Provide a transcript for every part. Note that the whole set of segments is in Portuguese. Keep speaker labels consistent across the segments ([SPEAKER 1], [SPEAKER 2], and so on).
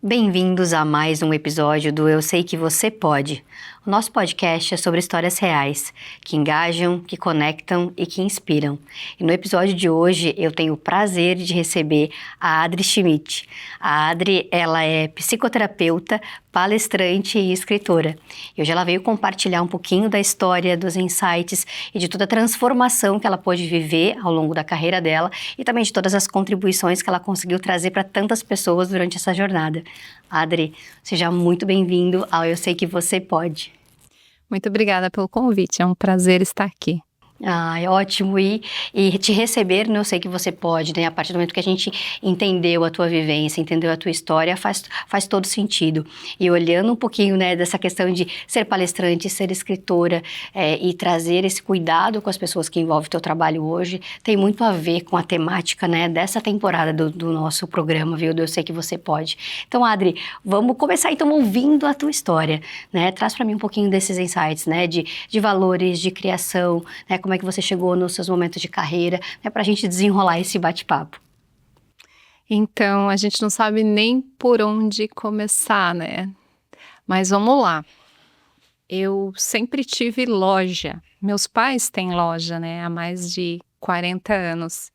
[SPEAKER 1] Bem-vindos a mais um episódio do Eu Sei Que Você Pode. O nosso podcast é sobre histórias reais, que engajam, que conectam e que inspiram. E no episódio de hoje eu tenho o prazer de receber a Adri Schmidt. A Adri, ela é psicoterapeuta, palestrante e escritora. E hoje ela veio compartilhar um pouquinho da história, dos insights e de toda a transformação que ela pôde viver ao longo da carreira dela e também de todas as contribuições que ela conseguiu trazer para tantas pessoas durante essa jornada. Adri, seja muito bem-vindo ao Eu Sei Que Você Pode.
[SPEAKER 2] Muito obrigada pelo convite, é um prazer estar aqui.
[SPEAKER 1] É ótimo e te receber, eu sei que você pode, né? A partir do momento que a gente entendeu a tua vivência, entendeu a tua história, faz todo sentido. E olhando um pouquinho, né, dessa questão de ser palestrante, ser escritora e trazer esse cuidado com as pessoas que envolvem o teu trabalho hoje, tem muito a ver com a temática, né, dessa temporada do nosso programa, viu? Eu sei que você pode. Então, Adri, vamos começar então ouvindo a tua história, né? Traz para mim um pouquinho desses insights, né, de valores, de criação, né? Como é que você chegou nos seus momentos de carreira, né, para a gente desenrolar esse bate-papo.
[SPEAKER 2] Então, a gente não sabe nem por onde começar, né? Mas vamos lá. Eu sempre tive loja. Meus pais têm loja, né? Há mais de 40 anos.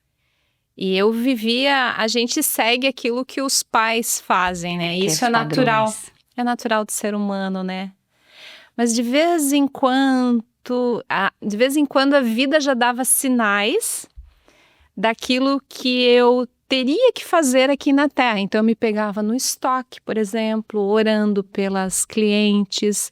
[SPEAKER 2] E eu vivia, a gente segue aquilo que os pais fazem, né? Isso é natural. É natural do ser humano, né? Mas de vez em quando a vida já dava sinais daquilo que eu teria que fazer aqui na Terra. Então eu me pegava no estoque, por exemplo, orando pelas clientes.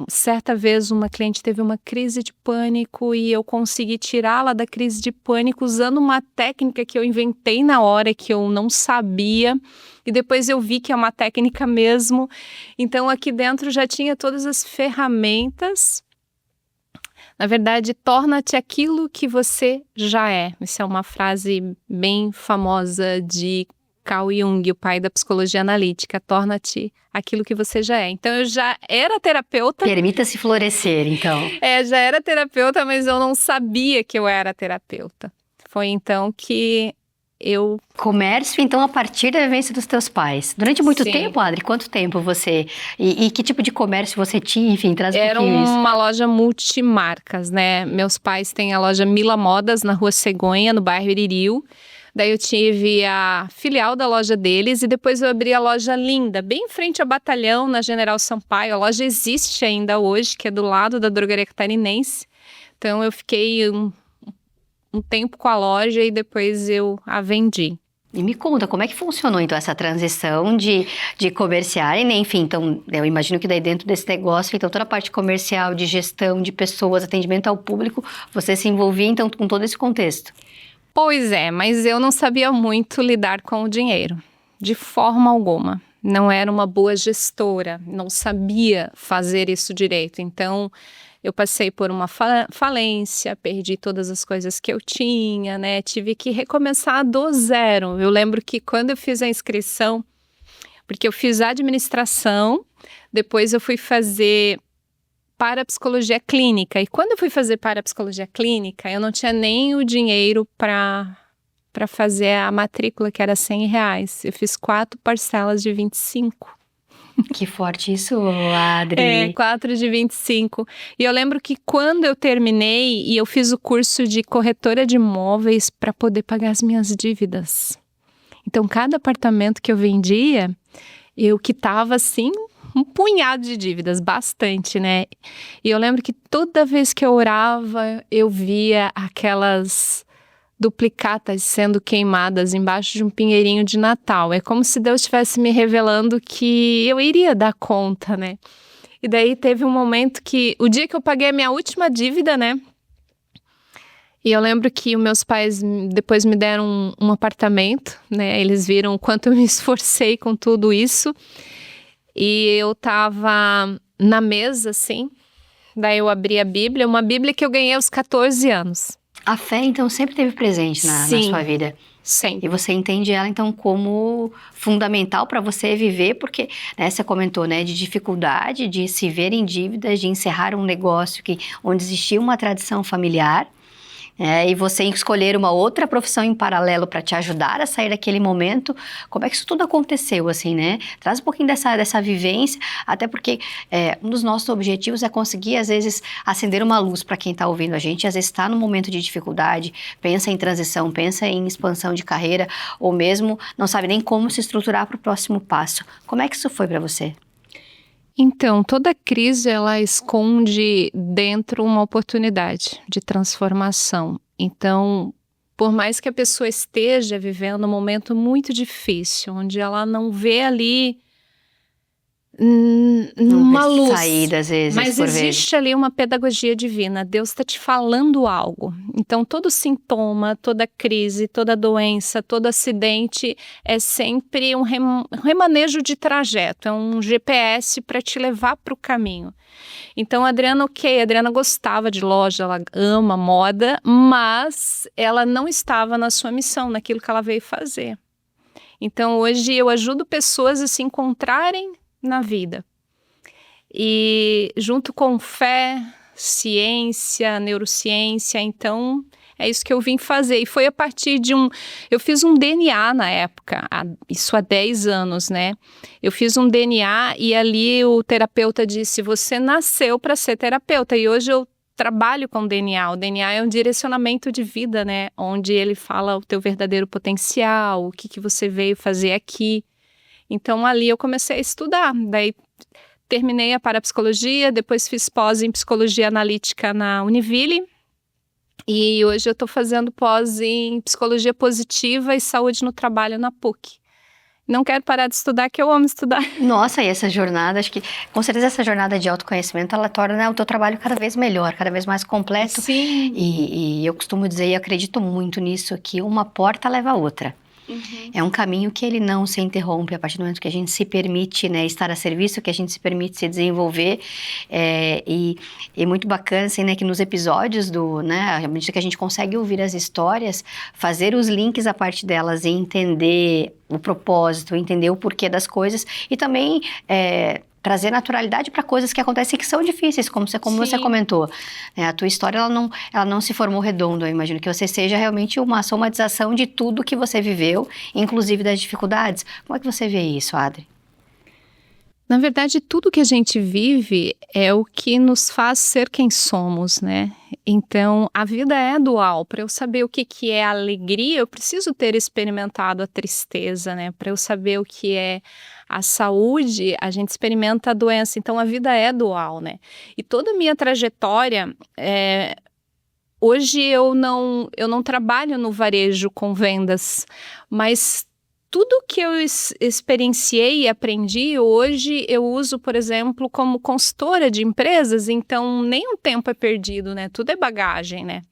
[SPEAKER 2] Certa vez uma cliente teve uma crise de pânico e eu consegui tirá-la da crise de pânico usando uma técnica que eu inventei na hora, que eu não sabia, e depois eu vi que é uma técnica mesmo. Então aqui dentro já tinha todas as ferramentas. Na verdade, torna-te aquilo que você já é. Essa é uma frase bem famosa de Carl Jung, o pai da psicologia analítica. Torna-te aquilo que você já é. Então, eu já era terapeuta.
[SPEAKER 1] Permita-se florescer, então.
[SPEAKER 2] Já era terapeuta, mas eu não sabia que eu era terapeuta. Foi então que eu...
[SPEAKER 1] Comércio, então, a partir da vivência dos teus pais. Durante muito
[SPEAKER 2] Sim.
[SPEAKER 1] tempo, Adri? Quanto tempo você... E que tipo de comércio você tinha? Enfim, traz um pouquinho isso.
[SPEAKER 2] Era uma loja multimarcas, né? Meus pais têm a loja Mila Modas, na Rua Cegonha, no bairro Iririu. Daí eu tive a filial da loja deles e depois eu abri a loja Linda, bem em frente ao Batalhão, na General Sampaio. A loja existe ainda hoje, que é do lado da Drogaria Catarinense. Então eu fiquei um tempo com a loja e depois eu a vendi.
[SPEAKER 1] E me conta, como é que funcionou, então, essa transição de comerciar, e, enfim, então, eu imagino que daí dentro desse negócio, então, toda a parte comercial, de gestão, de pessoas, atendimento ao público, você se envolvia, então, com todo esse contexto?
[SPEAKER 2] Pois é, mas eu não sabia muito lidar com o dinheiro, de forma alguma. Não era uma boa gestora, não sabia fazer isso direito, então... Eu passei por uma falência, perdi todas as coisas que eu tinha, né? Tive que recomeçar do zero. Eu lembro que quando eu fiz a inscrição, porque eu fiz administração, depois eu fui fazer parapsicologia clínica. E quando eu fui fazer parapsicologia clínica, eu não tinha nem o dinheiro para fazer a matrícula, que era R$100. Eu fiz 4 parcelas de 25.
[SPEAKER 1] Que forte isso, Adri.
[SPEAKER 2] 4 de 25. E eu lembro que quando eu terminei e eu fiz o curso de corretora de imóveis para poder pagar as minhas dívidas. Então, cada apartamento que eu vendia, eu quitava assim um punhado de dívidas, bastante, né? E eu lembro que toda vez que eu orava, eu via aquelas duplicatas sendo queimadas embaixo de um pinheirinho de Natal. É como se Deus estivesse me revelando que eu iria dar conta, né? E daí teve um momento que, o dia que eu paguei a minha última dívida, né? E eu lembro que os meus pais depois me deram um apartamento, né? Eles viram o quanto eu me esforcei com tudo isso. E eu tava na mesa, assim. Daí eu abri a Bíblia, uma Bíblia que eu ganhei aos 14 anos.
[SPEAKER 1] A fé, então, sempre esteve presente na sua vida?
[SPEAKER 2] Sempre.
[SPEAKER 1] E você entende ela, então, como fundamental para você viver, porque, né, você comentou, né, de dificuldade, de se ver em dívidas, de encerrar um negócio onde existia uma tradição familiar, E você escolher uma outra profissão em paralelo para te ajudar a sair daquele momento, como é que isso tudo aconteceu, assim, né? Traz um pouquinho dessa vivência, até porque um dos nossos objetivos é conseguir, às vezes, acender uma luz para quem está ouvindo a gente, às vezes está num momento de dificuldade, pensa em transição, pensa em expansão de carreira, ou mesmo não sabe nem como se estruturar para o próximo passo. Como é que isso foi para você?
[SPEAKER 2] Então, toda crise ela esconde dentro uma oportunidade de transformação. Então, por mais que a pessoa esteja vivendo um momento muito difícil, onde ela não vê ali
[SPEAKER 1] Não vê
[SPEAKER 2] uma luz,
[SPEAKER 1] saída, às vezes,
[SPEAKER 2] mas
[SPEAKER 1] por vezes.
[SPEAKER 2] existe ali uma pedagogia divina. Deus está te falando algo. Então, todo sintoma, toda crise, toda doença, todo acidente é sempre um remanejo de trajeto, é um GPS para te levar para o caminho. Então, a Adriana gostava de loja, ela ama moda, mas ela não estava na sua missão, naquilo que ela veio fazer. Então, hoje eu ajudo pessoas a se encontrarem na vida. E junto com fé, ciência, neurociência, então é isso que eu vim fazer. E foi a partir de eu fiz um DNA na época, isso há 10 anos, né? Eu fiz um DNA e ali o terapeuta disse, você nasceu para ser terapeuta. E hoje eu trabalho com DNA. O DNA é um direcionamento de vida, né? Onde ele fala o teu verdadeiro potencial, o que você veio fazer aqui. Então, ali eu comecei a estudar, daí terminei a parapsicologia, depois fiz pós em psicologia analítica na Univille e hoje eu estou fazendo pós em psicologia positiva e saúde no trabalho na PUC. Não quero parar de estudar, que eu amo estudar.
[SPEAKER 1] Nossa, e essa jornada, acho que com certeza essa jornada de autoconhecimento, ela torna, né, o teu trabalho cada vez melhor, cada vez mais completo.
[SPEAKER 2] Sim.
[SPEAKER 1] E eu costumo dizer, e acredito muito nisso, que uma porta leva a outra. É um caminho que ele não se interrompe a partir do momento que a gente se permite, né, estar a serviço, que a gente se permite se desenvolver. E muito bacana, assim, né, que nos episódios à medida que a gente consegue ouvir as histórias, fazer os links a partir delas e entender o propósito, entender o porquê das coisas e também trazer naturalidade para coisas que acontecem que são difíceis, como você comentou. A tua história, ela não se formou redonda, eu imagino que você seja realmente uma somatização de tudo que você viveu, inclusive das dificuldades. Como é que você vê isso, Adri?
[SPEAKER 2] Na verdade, tudo que a gente vive é o que nos faz ser quem somos, né? Então, a vida é dual. Para eu saber o que é alegria, eu preciso ter experimentado a tristeza, né? Para eu saber o que é a saúde, a gente experimenta a doença. Então, a vida é dual, né? E toda a minha trajetória, hoje eu não trabalho no varejo com vendas, mas tudo que eu experienciei e aprendi, hoje eu uso, por exemplo, como consultora de empresas, então nenhum tempo é perdido, né? Tudo é bagagem, né?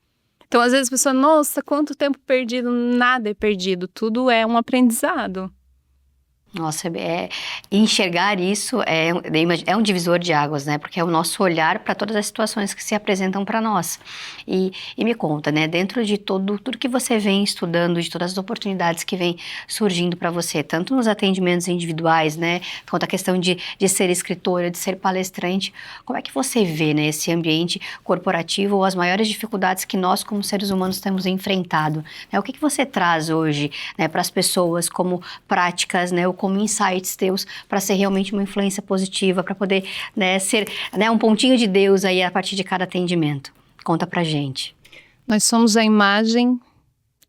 [SPEAKER 2] Então, às vezes a pessoa, nossa, quanto tempo perdido? Nada é perdido, tudo é um aprendizado.
[SPEAKER 1] Nossa, enxergar isso é um divisor de águas, né? Porque é o nosso olhar para todas as situações que se apresentam para nós. E me conta, né? Dentro de tudo que você vem estudando, de todas as oportunidades que vem surgindo para você, tanto nos atendimentos individuais, né? Quanto a questão de ser escritora, de ser palestrante, como é que você vê, né, esse ambiente corporativo ou as maiores dificuldades que nós, como seres humanos, temos enfrentado? Né? O que você traz hoje, né, para as pessoas como práticas, né? Como insights teus para ser realmente uma influência positiva, para poder, né, ser, né, um pontinho de Deus aí a partir de cada atendimento. Conta pra gente.
[SPEAKER 2] Nós somos a imagem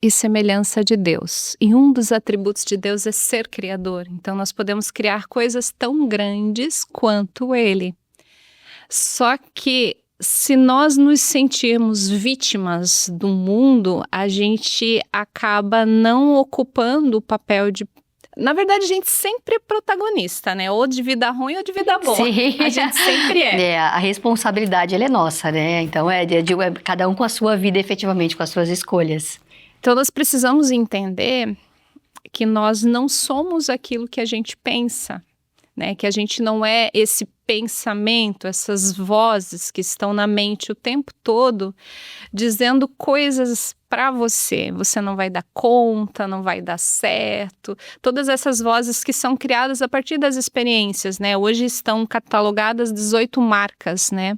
[SPEAKER 2] e semelhança de Deus. E um dos atributos de Deus é ser criador. Então nós podemos criar coisas tão grandes quanto Ele. Só que se nós nos sentirmos vítimas do mundo, a gente acaba não ocupando o papel de... Na verdade, a gente sempre é protagonista, né? Ou de vida ruim ou de vida boa.
[SPEAKER 1] Sim.
[SPEAKER 2] A gente sempre é.
[SPEAKER 1] A responsabilidade, ela é nossa, né? Então, cada um com a sua vida, efetivamente, com as suas escolhas.
[SPEAKER 2] Então, nós precisamos entender que nós não somos aquilo que a gente pensa, né? Que a gente não é esse pensamento, essas vozes que estão na mente o tempo todo, dizendo coisas para você. Você não vai dar conta, não vai dar certo. Todas essas vozes que são criadas a partir das experiências, né? Hoje estão catalogadas 18 marcas, né?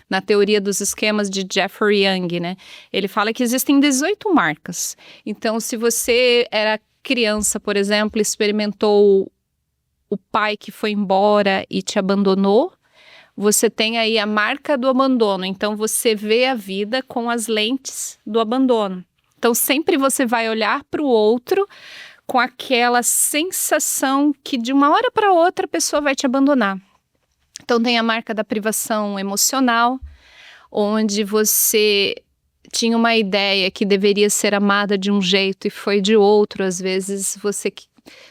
[SPEAKER 2] na teoria dos esquemas de Jeffrey Young, né? Ele fala que existem 18 marcas. Então, se você era criança, por exemplo, experimentou o pai que foi embora e te abandonou, você tem aí a marca do abandono. Então, você vê a vida com as lentes do abandono. Então, sempre você vai olhar para o outro com aquela sensação que de uma hora para outra a pessoa vai te abandonar. Então, tem a marca da privação emocional, onde você tinha uma ideia que deveria ser amada de um jeito e foi de outro. Às vezes, você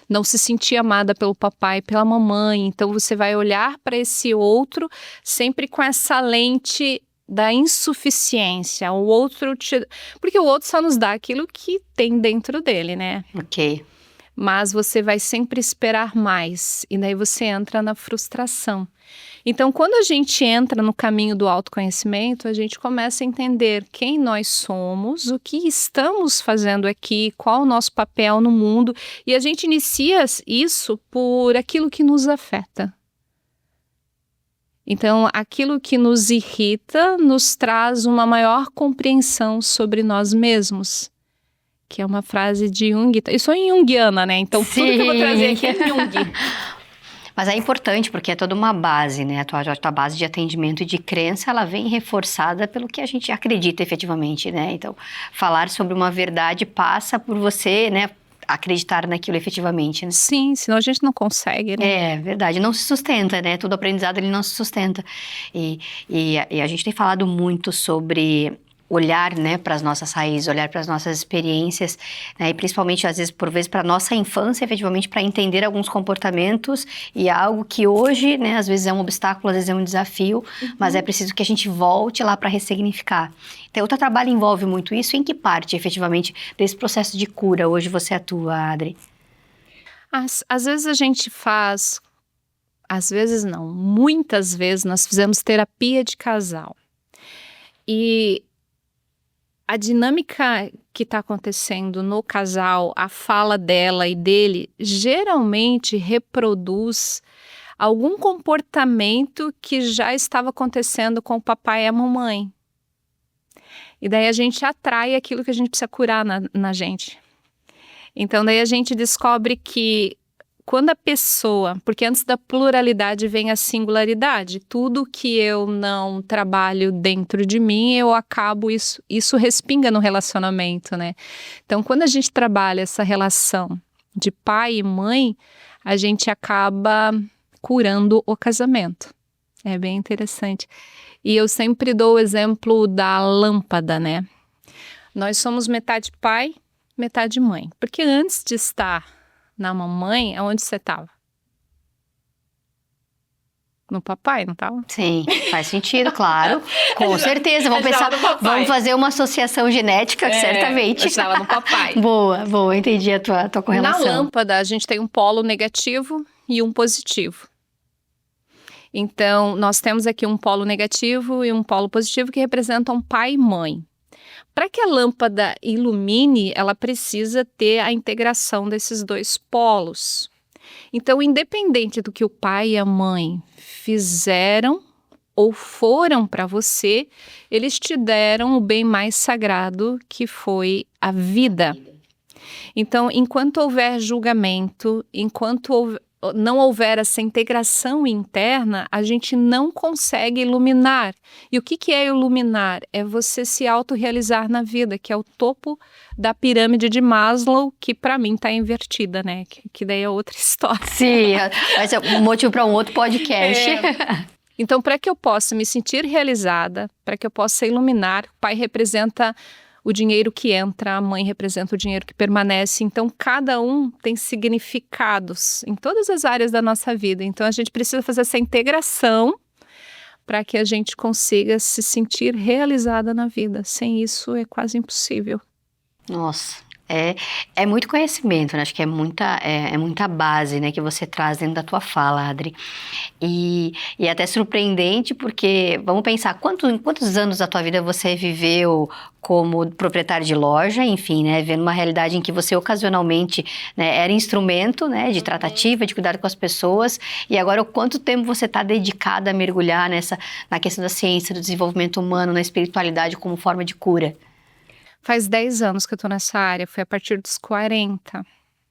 [SPEAKER 2] não se sentia amada pelo papai, pela mamãe. Então, você vai olhar para esse outro sempre com essa lente da insuficiência. O outro porque o outro só nos dá aquilo que tem dentro dele, né?
[SPEAKER 1] Ok.
[SPEAKER 2] Mas você vai sempre esperar mais. E daí você entra na frustração. Então, quando a gente entra no caminho do autoconhecimento, a gente começa a entender quem nós somos, o que estamos fazendo aqui, qual o nosso papel no mundo, e a gente inicia isso por aquilo que nos afeta. Então, aquilo que nos irrita nos traz uma maior compreensão sobre nós mesmos, que é uma frase de Jung. Eu sou junguiana, né? Então, tudo que eu vou trazer aqui é Jung.
[SPEAKER 1] Mas é importante porque é toda uma base, né? A tua base de atendimento e de crença, ela vem reforçada pelo que a gente acredita efetivamente, né? Então, falar sobre uma verdade passa por você, né, acreditar naquilo efetivamente, né?
[SPEAKER 2] Sim, senão a gente não consegue, né?
[SPEAKER 1] É verdade, não se sustenta, né? Todo aprendizado ele não se sustenta. E a gente tem falado muito sobre olhar, né, para as nossas raízes, olhar para as nossas experiências, né, e principalmente às vezes por vezes para nossa infância, efetivamente para entender alguns comportamentos e algo que hoje, né, às vezes é um obstáculo, às vezes é um desafio, mas é preciso que a gente volte lá para ressignificar. Então, o teu trabalho envolve muito isso. Em que parte, efetivamente, desse processo de cura hoje você atua, Adri?
[SPEAKER 2] Às vezes a gente faz, às vezes não, muitas vezes nós fizemos terapia de casal. E a dinâmica que está acontecendo no casal, a fala dela e dele, geralmente reproduz algum comportamento que já estava acontecendo com o papai e a mamãe. E daí a gente atrai aquilo que a gente precisa curar na gente. Então daí a gente descobre que quando a pessoa, porque antes da pluralidade vem a singularidade, tudo que eu não trabalho dentro de mim, eu acabo, isso respinga no relacionamento, né? Então, quando a gente trabalha essa relação de pai e mãe, a gente acaba curando o casamento. É bem interessante. E eu sempre dou o exemplo da lâmpada, né? Nós somos metade pai, metade mãe. Porque antes de estar na mamãe, aonde você estava? No papai, não estava?
[SPEAKER 1] Sim, faz sentido, claro. Com certeza. Vamos pensar, vamos fazer uma associação genética, certamente.
[SPEAKER 2] Eu estava no papai.
[SPEAKER 1] Boa, entendi a tua correlação.
[SPEAKER 2] Na lâmpada, a gente tem um polo negativo e um positivo. Então, nós temos aqui um polo negativo e um polo positivo que representam pai e mãe. Para que a lâmpada ilumine, ela precisa ter a integração desses dois polos. Então, independente do que o pai e a mãe fizeram ou foram para você, eles te deram o bem mais sagrado, que foi a vida. Então, enquanto houver julgamento, enquanto não houver essa integração interna, a gente não consegue iluminar. E o que é iluminar? É você se autorrealizar na vida, que é o topo da pirâmide de Maslow, que para mim está invertida, né? Que daí é outra história.
[SPEAKER 1] Sim, vai ser um motivo para um outro podcast.
[SPEAKER 2] Então, para que eu possa me sentir realizada, para que eu possa iluminar, o pai representa o dinheiro que entra, a mãe representa o dinheiro que permanece. Então, cada um tem significados em todas as áreas da nossa vida. Então, a gente precisa fazer essa integração para que a gente consiga se sentir realizada na vida. Sem isso, é quase impossível.
[SPEAKER 1] Nossa, É muito conhecimento, né? Acho que é muita base, né, que você traz dentro da tua fala, Adri. E é até surpreendente porque, vamos pensar, quantos anos da tua vida você viveu como proprietário de loja, enfim, né, vendo uma realidade em que você ocasionalmente, né, era instrumento, né, de tratativa, de cuidar com as pessoas, e agora o quanto tempo você está dedicado a mergulhar na questão da ciência, do desenvolvimento humano, na espiritualidade como forma de cura.
[SPEAKER 2] Faz 10 anos que eu tô nessa área, foi a partir dos 40.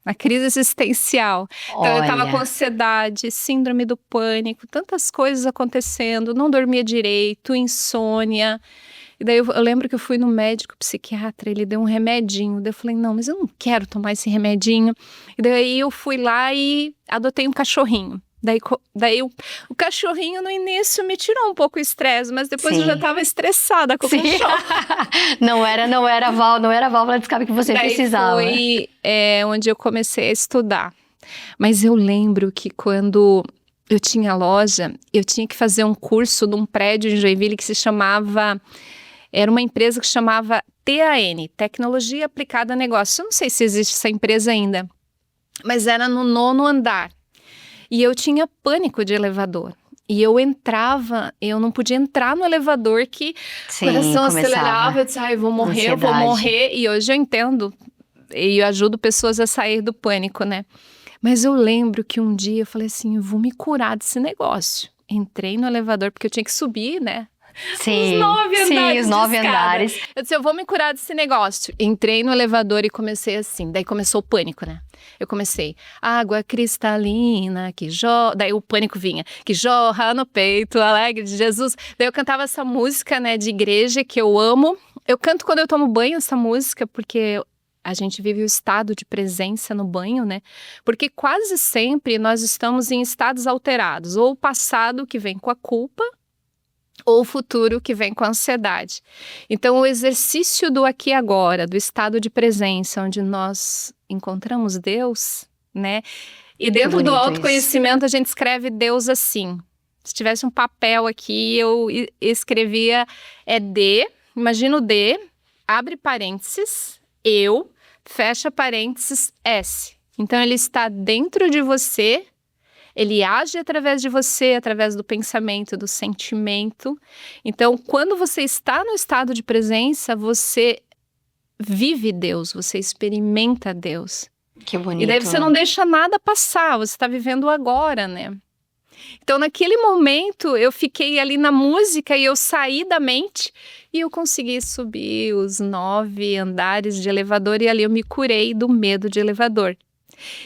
[SPEAKER 2] A crise existencial. Então, eu tava com
[SPEAKER 1] Olha,
[SPEAKER 2] ansiedade, síndrome do pânico, tantas coisas acontecendo, não dormia direito, insônia. E daí eu lembro que eu fui no médico psiquiatra, ele deu um remedinho. Daí eu falei, não, mas eu não quero tomar esse remedinho. E daí eu fui lá e adotei um cachorrinho. Daí o cachorrinho no início me tirou um pouco o estresse, mas depois eu já
[SPEAKER 1] sim.
[SPEAKER 2] estava estressada com o
[SPEAKER 1] Sim.
[SPEAKER 2] cachorro.
[SPEAKER 1] Não era a válvula de escape que você
[SPEAKER 2] Daí
[SPEAKER 1] precisava.
[SPEAKER 2] foi onde eu comecei a estudar. Mas eu lembro que quando eu tinha loja, eu tinha que fazer um curso num prédio em Joinville que se chamava... Era uma empresa que chamava TAN, Tecnologia Aplicada a Negócios. Eu não sei se existe essa empresa ainda, mas era no 9º andar. E eu tinha pânico de elevador. E eu não podia entrar no elevador que
[SPEAKER 1] Sim,
[SPEAKER 2] o coração
[SPEAKER 1] começava.
[SPEAKER 2] acelerava. Eu disse, eu vou morrer, eu vou
[SPEAKER 1] Ansiedade.
[SPEAKER 2] morrer. E hoje eu entendo e eu ajudo pessoas a sair do pânico, né? Mas eu lembro que um dia eu falei assim, eu vou me curar desse negócio. Entrei no elevador, porque eu tinha que subir, né?
[SPEAKER 1] Sim,
[SPEAKER 2] Os 9 andares
[SPEAKER 1] os
[SPEAKER 2] de
[SPEAKER 1] 9
[SPEAKER 2] escada.
[SPEAKER 1] andares.
[SPEAKER 2] Eu disse, eu vou me curar desse negócio. Entrei no elevador e comecei assim. Daí começou o pânico, né? Eu comecei, água cristalina que jorra... Daí o pânico vinha, que jorra no peito alegre de Jesus. Daí eu cantava essa música, né, de igreja que eu amo. Eu canto quando eu tomo banho essa música, porque a gente vive o estado de presença no banho, né? Porque quase sempre nós estamos em estados alterados. Ou o passado que vem com a culpa, ou o futuro que vem com a ansiedade. Então, o exercício do aqui e agora, do estado de presença, onde nós encontramos Deus, né? E dentro do autoconhecimento, a gente escreve Deus assim. Se tivesse um papel aqui, eu escrevia D, imagina o D, abre parênteses, eu, fecha parênteses, S. Então, ele está dentro de você. Ele age através de você, através do pensamento, do sentimento. Então, quando você está no estado de presença, você vive Deus, você experimenta Deus.
[SPEAKER 1] Que bonito.
[SPEAKER 2] E daí você não deixa nada passar, você está vivendo agora, né? Então, naquele momento, eu fiquei ali na música e eu saí da mente e eu consegui subir os 9 andares de elevador e ali eu me curei do medo de elevador.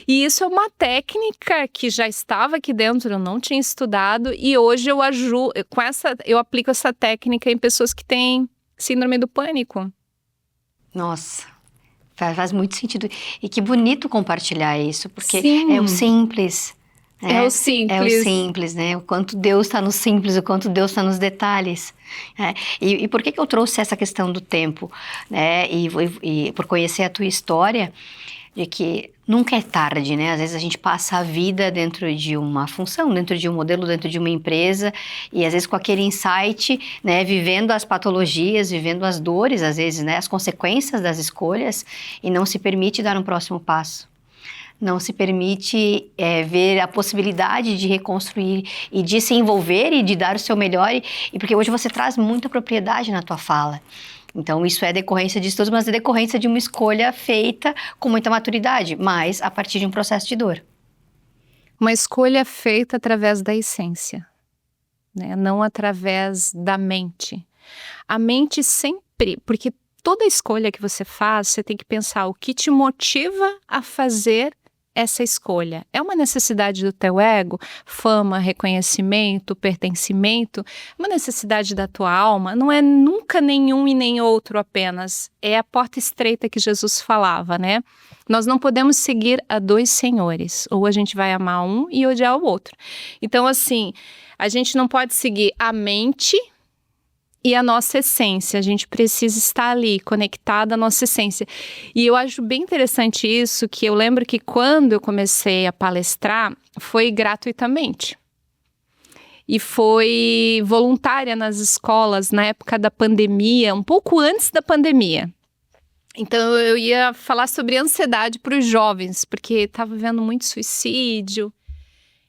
[SPEAKER 2] E isso é uma técnica que já estava aqui dentro, eu não tinha estudado e hoje eu aplico essa técnica em pessoas que têm síndrome do pânico.
[SPEAKER 1] Nossa, faz muito sentido. E que bonito compartilhar isso, porque
[SPEAKER 2] Sim.
[SPEAKER 1] é o simples. Né?
[SPEAKER 2] É o simples.
[SPEAKER 1] É o simples, né? O quanto Deus está no simples, o quanto Deus está nos detalhes. Né? E por que eu trouxe essa questão do tempo? Né? E por conhecer a tua história, de que nunca é tarde, né? Às vezes a gente passa a vida dentro de uma função, dentro de um modelo, dentro de uma empresa, e às vezes com aquele insight, né, vivendo as patologias, vivendo as dores, às vezes, né, as consequências das escolhas, e não se permite dar um próximo passo. Não se permite ver a possibilidade de reconstruir e de se envolver e de dar o seu melhor, e porque hoje você traz muita propriedade na tua fala. Então, isso é decorrência de estudos, mas é decorrência de uma escolha feita com muita maturidade, mas a partir de um processo de dor.
[SPEAKER 2] Uma escolha feita através da essência, né? Não através da mente. A mente sempre, porque toda escolha que você faz, você tem que pensar o que te motiva a fazer essa escolha. É uma necessidade do teu ego? Fama, reconhecimento, pertencimento? Uma necessidade da tua alma? Não é nunca nenhum e nem outro apenas. É a porta estreita que Jesus falava, né? Nós não podemos seguir a 2 senhores. Ou a gente vai amar um e odiar o outro. Então, assim, a gente não pode seguir a mente e a nossa essência, a gente precisa estar ali, conectada à nossa essência. E eu acho bem interessante isso, que eu lembro que quando eu comecei a palestrar, foi gratuitamente. E foi voluntária nas escolas, na época da pandemia, um pouco antes da pandemia. Então eu ia falar sobre ansiedade para os jovens, porque estava vendo muito suicídio.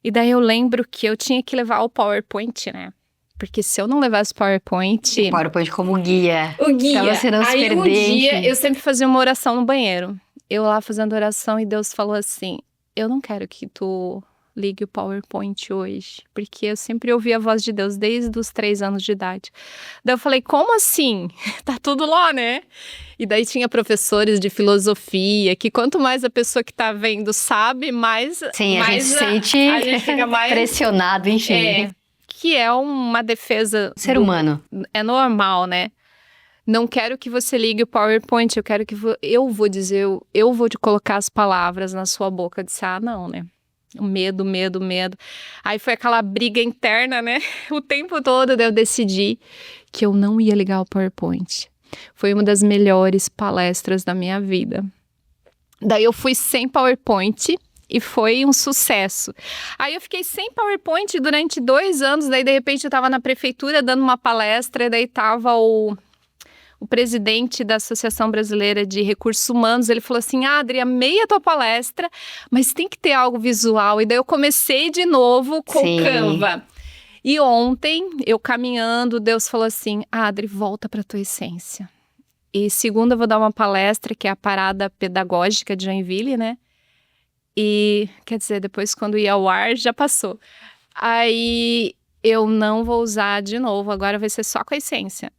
[SPEAKER 2] E daí eu lembro que eu tinha que levar o PowerPoint, né? Porque se eu não levasse o PowerPoint...
[SPEAKER 1] PowerPoint como guia.
[SPEAKER 2] O guia.
[SPEAKER 1] Pra você não se
[SPEAKER 2] Aí
[SPEAKER 1] perder,
[SPEAKER 2] um dia
[SPEAKER 1] enfim.
[SPEAKER 2] eu sempre fazia uma oração no banheiro. Eu lá fazendo oração e Deus falou assim, eu não quero que tu ligue o PowerPoint hoje, porque eu sempre ouvi a voz de Deus desde os 3 anos de idade. Daí eu falei, como assim? Tá tudo lá, né? E daí tinha professores de filosofia, que quanto mais a pessoa que tá vendo sabe, mais...
[SPEAKER 1] Sim, a gente
[SPEAKER 2] mais
[SPEAKER 1] se sente
[SPEAKER 2] a gente fica mais...
[SPEAKER 1] pressionado, enfim.
[SPEAKER 2] É, que é uma defesa...
[SPEAKER 1] Ser humano.
[SPEAKER 2] É normal, né? Não quero que você ligue o PowerPoint, eu quero que eu vou dizer, eu vou te colocar as palavras na sua boca. Eu disse, não, né? O medo, medo, medo. Aí foi aquela briga interna, né? O tempo todo eu decidi que eu não ia ligar o PowerPoint. Foi uma das melhores palestras da minha vida. Daí eu fui sem PowerPoint e foi um sucesso. Aí eu fiquei sem PowerPoint durante 2 anos, daí de repente eu estava na prefeitura dando uma palestra, e daí estava o presidente da Associação Brasileira de Recursos Humanos, ele falou assim, Adri, amei a tua palestra, mas tem que ter algo visual. E daí eu comecei de novo com o Canva. E ontem, eu caminhando, Deus falou assim, Adri, volta para a tua essência. E segunda eu vou dar uma palestra, que é a Parada Pedagógica de Joinville, né? E, quer dizer, depois quando ia ao ar, já passou. Aí eu não vou usar de novo, agora vai ser só com a essência.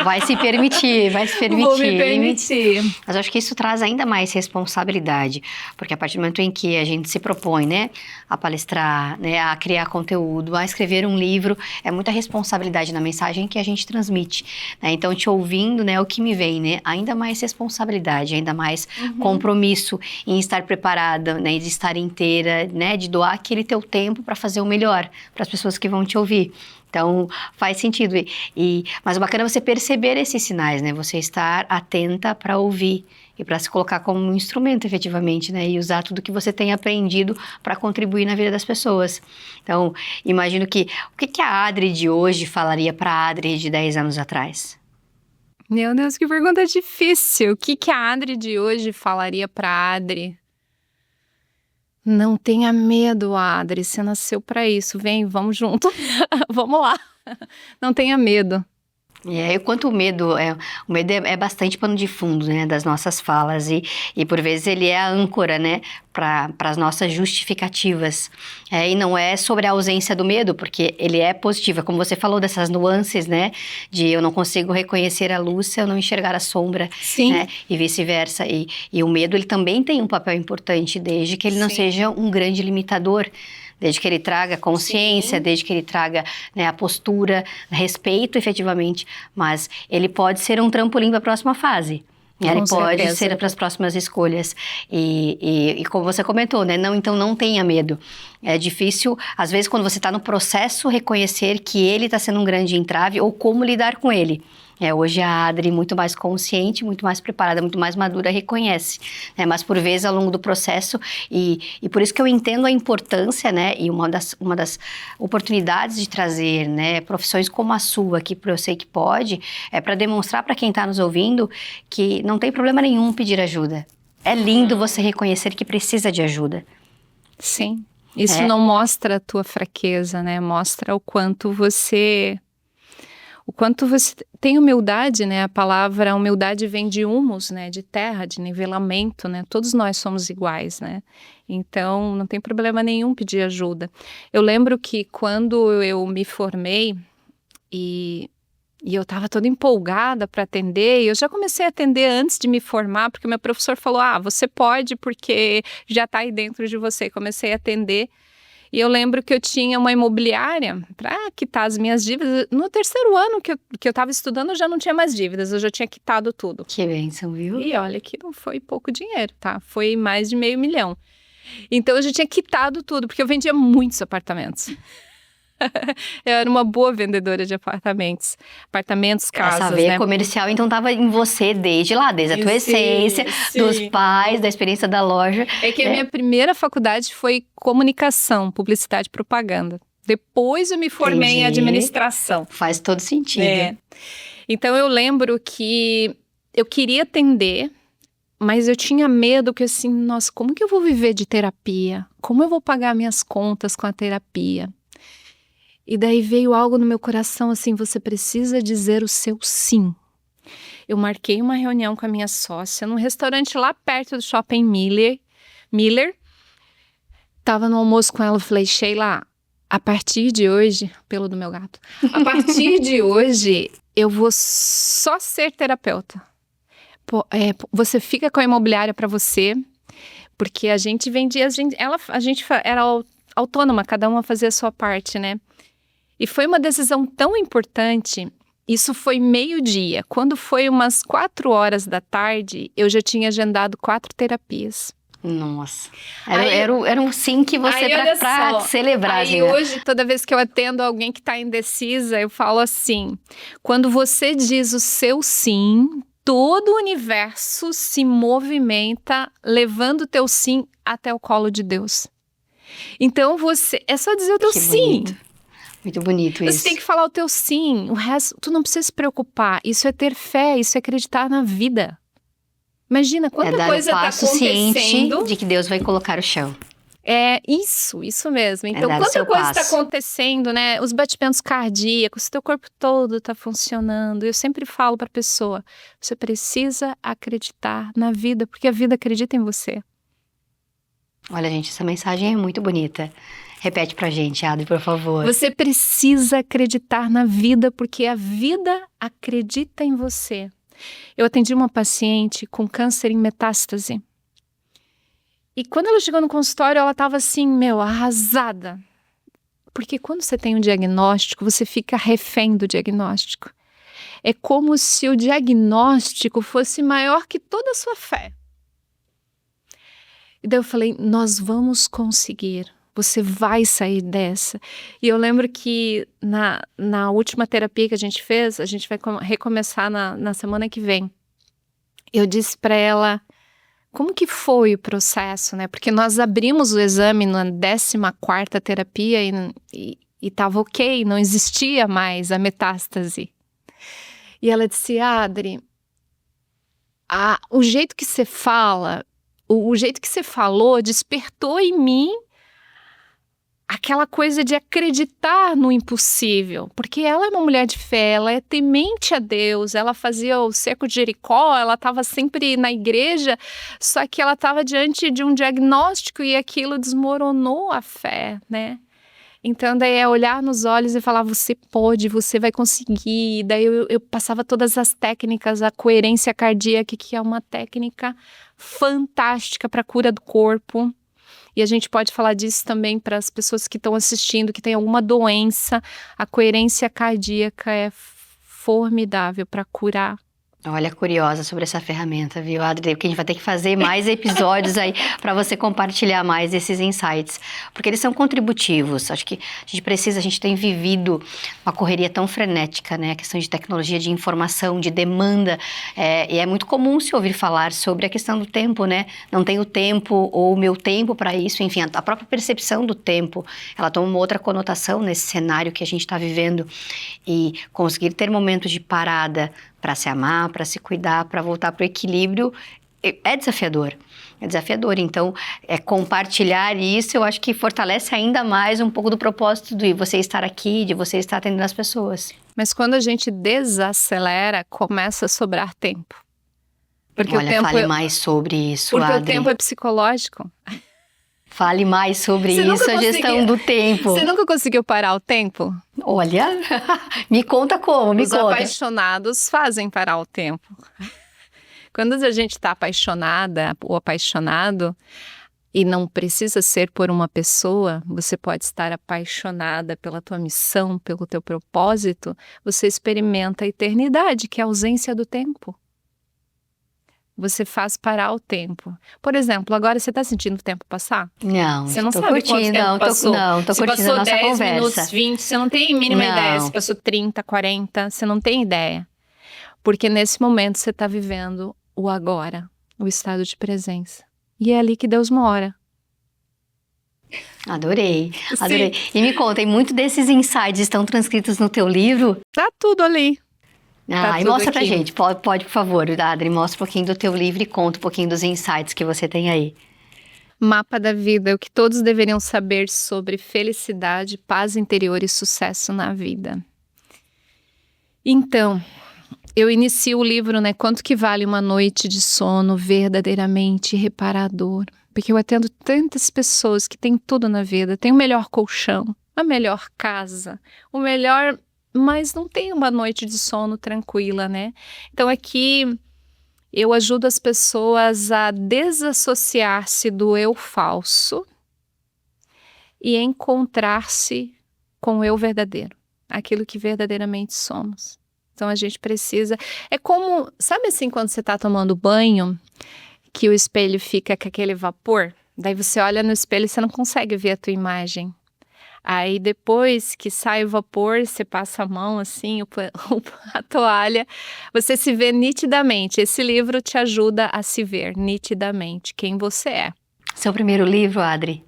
[SPEAKER 1] Vai se permitir, vai se permitir.
[SPEAKER 2] Vou me permitir.
[SPEAKER 1] Mas eu acho que isso traz ainda mais responsabilidade, porque a partir do momento em que a gente se propõe, né, a palestrar, né, a criar conteúdo, a escrever um livro, é muita responsabilidade na mensagem que a gente transmite, né? Então, te ouvindo, né, o que me vem, né, ainda mais responsabilidade, ainda mais compromisso em estar preparada, né, de estar inteira, né, de doar aquele teu tempo para fazer o melhor para as pessoas que vão te ouvir. Então, faz sentido. Mas o bacana é você perceber esses sinais, né? Você estar atenta para ouvir e para se colocar como um instrumento, efetivamente, né? E usar tudo que você tem aprendido para contribuir na vida das pessoas. Então, imagino que... O que a Adri de hoje falaria para a Adri de 10 anos atrás?
[SPEAKER 2] Meu Deus, que pergunta difícil. O que a Adri de hoje falaria para a Adri? Não tenha medo, Adri, você nasceu para isso. Vem, vamos junto. Vamos lá. Não tenha medo.
[SPEAKER 1] E quanto o medo é bastante pano de fundo, né, das nossas falas e por vezes ele é a âncora, né, para as nossas justificativas. E não é sobre a ausência do medo, porque ele é positivo, como você falou dessas nuances, né, de eu não consigo reconhecer a luz se eu não enxergar a sombra,
[SPEAKER 2] Sim.
[SPEAKER 1] né, e vice-versa. E o medo ele também tem um papel importante, desde que ele não seja um grande limitador. Desde que ele traga consciência, desde que ele traga, né, a postura, respeito efetivamente, mas ele pode ser um trampolim para a próxima fase. Ele pode ser para as próximas escolhas. E como você comentou, né? Então não tenha medo. É difícil, às vezes, quando você está no processo, reconhecer que ele está sendo um grande entrave ou como lidar com ele. Hoje a Adri, muito mais consciente, muito mais preparada, muito mais madura, reconhece, né? Mas por vezes ao longo do processo, e por isso que eu entendo a importância, né? E uma das oportunidades de trazer, né, profissões como a sua, que eu sei que pode, é para demonstrar para quem está nos ouvindo que não tem problema nenhum pedir ajuda. É lindo você reconhecer que precisa de ajuda.
[SPEAKER 2] Sim. Isso não mostra a tua fraqueza, né? Mostra o quanto você tem humildade, né? A palavra humildade vem de humus, né? De terra, de nivelamento, né? Todos nós somos iguais, né? Então, não tem problema nenhum pedir ajuda. Eu lembro que quando eu me formei e eu estava toda empolgada para atender, e eu já comecei a atender antes de me formar, porque meu professor falou, você pode porque já está aí dentro de você. Comecei a atender. E eu lembro que eu tinha uma imobiliária para quitar as minhas dívidas. No 3º ano que eu estava estudando, eu já não tinha mais dívidas, eu já tinha quitado tudo.
[SPEAKER 1] Que bênção, viu?
[SPEAKER 2] E olha que não foi pouco dinheiro, tá? Foi mais de $500 mil. Então eu já tinha quitado tudo, porque eu vendia muitos apartamentos. Eu era uma boa vendedora de apartamentos, casas,
[SPEAKER 1] essa veia
[SPEAKER 2] né?
[SPEAKER 1] comercial, então estava em você desde lá, desde a tua essência, dos pais, da experiência da loja.
[SPEAKER 2] É que a minha primeira faculdade foi comunicação, publicidade e propaganda. Depois eu me formei em administração.
[SPEAKER 1] Faz todo sentido.
[SPEAKER 2] Então eu lembro que eu queria atender, mas eu tinha medo que assim, nossa, como que eu vou viver de terapia? Como eu vou pagar minhas contas com a terapia? E daí veio algo no meu coração assim, você precisa dizer o seu sim. Eu marquei uma reunião com a minha sócia num restaurante lá perto do Shopping Miller. Tava no almoço com ela, eu falei, Sheila, a partir de hoje, pelo do meu gato, a partir de hoje eu vou só ser terapeuta. Você fica com a imobiliária para você, porque a gente vendia, a gente era autônoma, cada uma fazia a sua parte, né? E foi uma decisão tão importante. Isso foi meio-dia. Quando foi umas 4 horas da tarde, eu já tinha agendado 4 terapias.
[SPEAKER 1] Nossa, era um sim que você, pra celebrar.
[SPEAKER 2] Aí
[SPEAKER 1] assim,
[SPEAKER 2] hoje, toda vez que eu atendo alguém que está indecisa, eu falo assim, quando você diz o seu sim, todo o universo se movimenta, levando o teu sim até o colo de Deus. Então, é só dizer o teu sim.
[SPEAKER 1] Bonito. Muito bonito isso.
[SPEAKER 2] Você tem que falar o teu sim, o resto, tu não precisa se preocupar. Isso é ter fé, isso é acreditar na vida. Imagina quanta coisa está acontecendo.
[SPEAKER 1] Ciente de que Deus vai colocar o chão.
[SPEAKER 2] É isso mesmo. Então, quanta coisa está acontecendo, né? Os batimentos cardíacos, o teu corpo todo está funcionando. Eu sempre falo para a pessoa, você precisa acreditar na vida, porque a vida acredita em você.
[SPEAKER 1] Olha, gente, essa mensagem é muito bonita. Repete pra gente, Adri, por favor.
[SPEAKER 2] Você precisa acreditar na vida, porque a vida acredita em você. Eu atendi uma paciente com câncer em metástase. E quando ela chegou no consultório, ela estava assim, arrasada. Porque quando você tem um diagnóstico, você fica refém do diagnóstico. É como se o diagnóstico fosse maior que toda a sua fé. E daí eu falei, nós vamos conseguir. Você vai sair dessa. E eu lembro que na última terapia que a gente fez, a gente vai recomeçar na semana que vem. Eu disse para ela, como que foi o processo, né? Porque nós abrimos o exame na 14ª terapia e estava ok, não existia mais a metástase. E ela disse, Adri, o jeito que você fala, o jeito que você falou despertou em mim aquela coisa de acreditar no impossível, porque ela é uma mulher de fé, ela é temente a Deus, ela fazia o cerco de Jericó, ela estava sempre na igreja, só que ela estava diante de um diagnóstico e aquilo desmoronou a fé, né? Então daí é olhar nos olhos e falar, você pode, você vai conseguir. E daí eu passava todas as técnicas, a coerência cardíaca, que é uma técnica fantástica para a cura do corpo. E a gente pode falar disso também para as pessoas que estão assistindo, que têm alguma doença. A coerência cardíaca é formidável para curar.
[SPEAKER 1] Olha, curiosa sobre essa ferramenta, viu, Adri? Porque a gente vai ter que fazer mais episódios aí para você compartilhar mais esses insights, porque eles são contributivos. Acho que a gente tem vivido uma correria tão frenética, né? A questão de tecnologia, de informação, de demanda, e é muito comum se ouvir falar sobre a questão do tempo, né? Não tenho tempo ou o meu tempo para isso, enfim, a própria percepção do tempo, ela toma uma outra conotação nesse cenário que a gente está vivendo, e conseguir ter momentos de parada para se amar, para se cuidar, para voltar para o equilíbrio, é desafiador. É desafiador. Então, compartilhar isso, eu acho que fortalece ainda mais um pouco do propósito de você estar aqui, de você estar atendendo as pessoas.
[SPEAKER 2] Mas quando a gente desacelera, começa a sobrar tempo.
[SPEAKER 1] Porque olha, fale mais sobre isso,
[SPEAKER 2] Porque
[SPEAKER 1] Adri.
[SPEAKER 2] O tempo é psicológico.
[SPEAKER 1] Fale mais sobre isso, a gestão do tempo.
[SPEAKER 2] Você nunca conseguiu parar o tempo?
[SPEAKER 1] Olha, me conta como, me conta.
[SPEAKER 2] Os apaixonados fazem parar o tempo. Quando a gente está apaixonada ou apaixonado, e não precisa ser por uma pessoa, você pode estar apaixonada pela tua missão, pelo teu propósito, você experimenta a eternidade, que é a ausência do tempo. Você faz parar o tempo. Por exemplo, agora você está sentindo o tempo passar?
[SPEAKER 1] Não,
[SPEAKER 2] você não sabe quanto tempo passou.
[SPEAKER 1] Tô curtindo a nossa
[SPEAKER 2] 10
[SPEAKER 1] conversa.
[SPEAKER 2] Minutos, 20, você não tem mínima ideia. Se passou 30, 40, você não tem ideia. Porque nesse momento você está vivendo o agora, o estado de presença. E é ali que Deus mora.
[SPEAKER 1] Adorei. E me conta, e muito desses insights estão transcritos no teu livro?
[SPEAKER 2] Tá tudo ali. Tá
[SPEAKER 1] E
[SPEAKER 2] tudo
[SPEAKER 1] mostra pra
[SPEAKER 2] aqui.
[SPEAKER 1] gente, pode, por favor, Adri, mostra um pouquinho do teu livro e conta um pouquinho dos insights que você tem aí.
[SPEAKER 2] Mapa da vida, o que todos deveriam saber sobre felicidade, paz interior e sucesso na vida. Então, eu inicio o livro, né? Quanto que vale uma noite de sono verdadeiramente reparador? Porque eu atendo tantas pessoas que têm tudo na vida, tem o melhor colchão, a melhor casa, o melhor, mas não tem uma noite de sono tranquila, né? Então aqui eu ajudo as pessoas a desassociar-se do eu falso e encontrar-se com o eu verdadeiro, aquilo que verdadeiramente somos. Então a gente precisa. É como, sabe assim, quando você está tomando banho, que o espelho fica com aquele vapor? Daí você olha no espelho e você não consegue ver a tua imagem. Aí depois que sai o vapor, você passa a mão assim, a toalha, você se vê nitidamente. Esse livro te ajuda a se ver nitidamente quem você é.
[SPEAKER 1] Seu primeiro livro, Adri?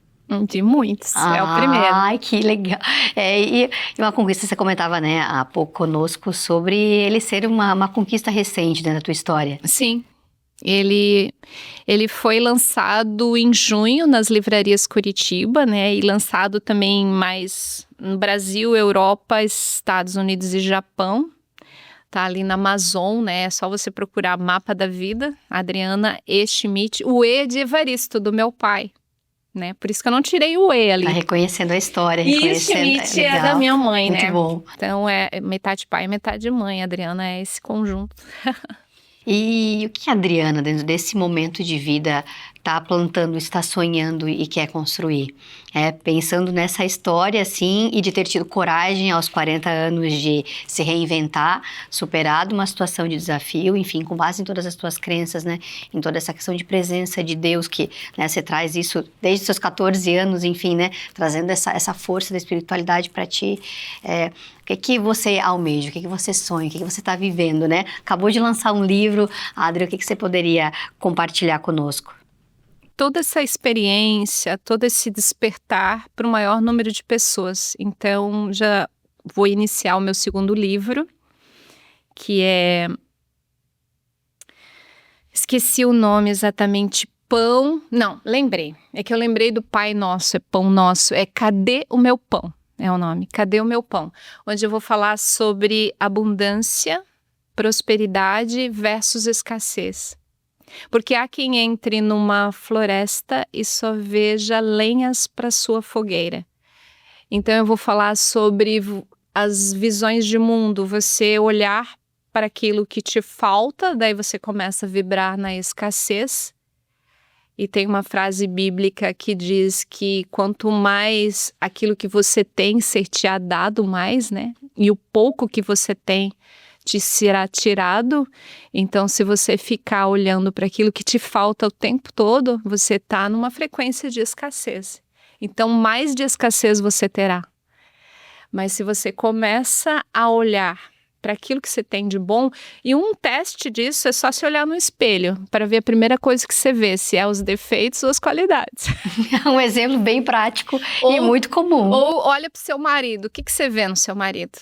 [SPEAKER 2] De muitos, é o primeiro.
[SPEAKER 1] Ai, que legal. E uma conquista, você comentava, né, há pouco conosco sobre ele ser uma conquista recente, né, da tua história.
[SPEAKER 2] Sim, ele foi lançado em junho nas livrarias Curitiba, né, e lançado também mais no Brasil, Europa, Estados Unidos e Japão. Tá ali na Amazon, né, é só você procurar Mapa da Vida, Adriana E. Schmidt, o E de Evaristo, do meu pai. Né? Por isso que eu não tirei o E ali.
[SPEAKER 1] Tá reconhecendo a história,
[SPEAKER 2] E
[SPEAKER 1] reconhecendo.
[SPEAKER 2] Schmidt é da minha mãe,
[SPEAKER 1] Muito
[SPEAKER 2] né?
[SPEAKER 1] bom.
[SPEAKER 2] Então é metade pai, metade mãe. A Adriana é esse conjunto.
[SPEAKER 1] E o que a Adriana, dentro desse momento de vida, está plantando, está sonhando e quer construir? Pensando nessa história, assim, e de ter tido coragem aos 40 anos de se reinventar, superado uma situação de desafio, enfim, com base em todas as tuas crenças, né? Em toda essa questão de presença de Deus, que, né, você traz isso desde os seus 14 anos, enfim, né? Trazendo essa força da espiritualidade para ti. O que você almeja? O que você sonha? O que você está vivendo, né? Acabou de lançar um livro, Adri, o que você poderia compartilhar conosco?
[SPEAKER 2] Toda essa experiência, todo esse despertar para o maior número de pessoas. Então, já vou iniciar o meu segundo livro, que é... Esqueci o nome exatamente. Pão... Não, lembrei. É que eu lembrei do Pai Nosso, é Pão Nosso. É Cadê o Meu Pão? É o nome. Cadê o Meu Pão? Onde eu vou falar sobre abundância, prosperidade versus escassez. Porque há quem entre numa floresta e só veja lenhas para sua fogueira. Então eu vou falar sobre as visões de mundo, você olhar para aquilo que te falta, daí você começa a vibrar na escassez. E tem uma frase bíblica que diz que quanto mais aquilo que você tem ser te é dado mais, né? E o pouco que você tem te será tirado. Então, se você ficar olhando para aquilo que te falta o tempo todo, você está numa frequência de escassez. Então, mais de escassez você terá. Mas se você começa a olhar para aquilo que você tem de bom, e um teste disso é só se olhar no espelho, para ver a primeira coisa que você vê, se é os defeitos ou as qualidades.
[SPEAKER 1] Um exemplo bem prático e muito comum.
[SPEAKER 2] Ou olha para o seu marido, o que você vê no seu marido?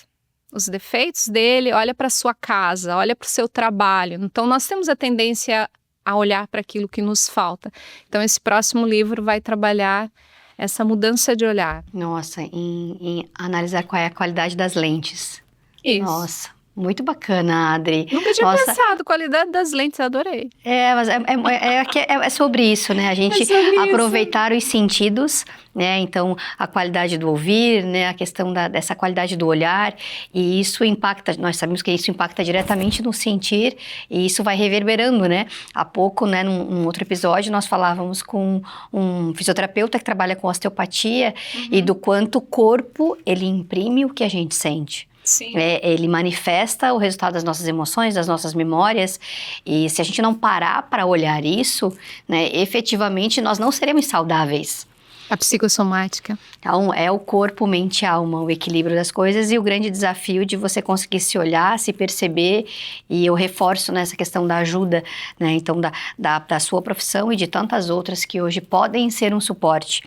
[SPEAKER 2] Os defeitos dele, olha para a sua casa, olha para o seu trabalho. Então, nós temos a tendência a olhar para aquilo que nos falta. Então, esse próximo livro vai trabalhar essa mudança de olhar.
[SPEAKER 1] Nossa, em analisar qual é a qualidade das lentes.
[SPEAKER 2] Isso.
[SPEAKER 1] Nossa, muito bacana, Adri.
[SPEAKER 2] Nunca tinha pensado, qualidade das lentes, adorei.
[SPEAKER 1] Mas é sobre isso, né? A gente aproveitar os sentidos, né? Então, a qualidade do ouvir, né? A questão dessa qualidade do olhar, e isso impacta, nós sabemos que isso impacta diretamente no sentir, e isso vai reverberando, né? Há pouco, né, num outro episódio, nós falávamos com um fisioterapeuta que trabalha com osteopatia, e do quanto o corpo, ele imprime o que a gente sente.
[SPEAKER 2] Sim.
[SPEAKER 1] Ele manifesta o resultado das nossas emoções, das nossas memórias, e se a gente não parar para olhar isso, né, efetivamente nós não seremos saudáveis.
[SPEAKER 2] A psicossomática.
[SPEAKER 1] Então, é o corpo, mente e alma, o equilíbrio das coisas e o grande desafio de você conseguir se olhar, se perceber, e eu reforço nessa questão da ajuda, né? Então, da sua profissão e de tantas outras que hoje podem ser um suporte,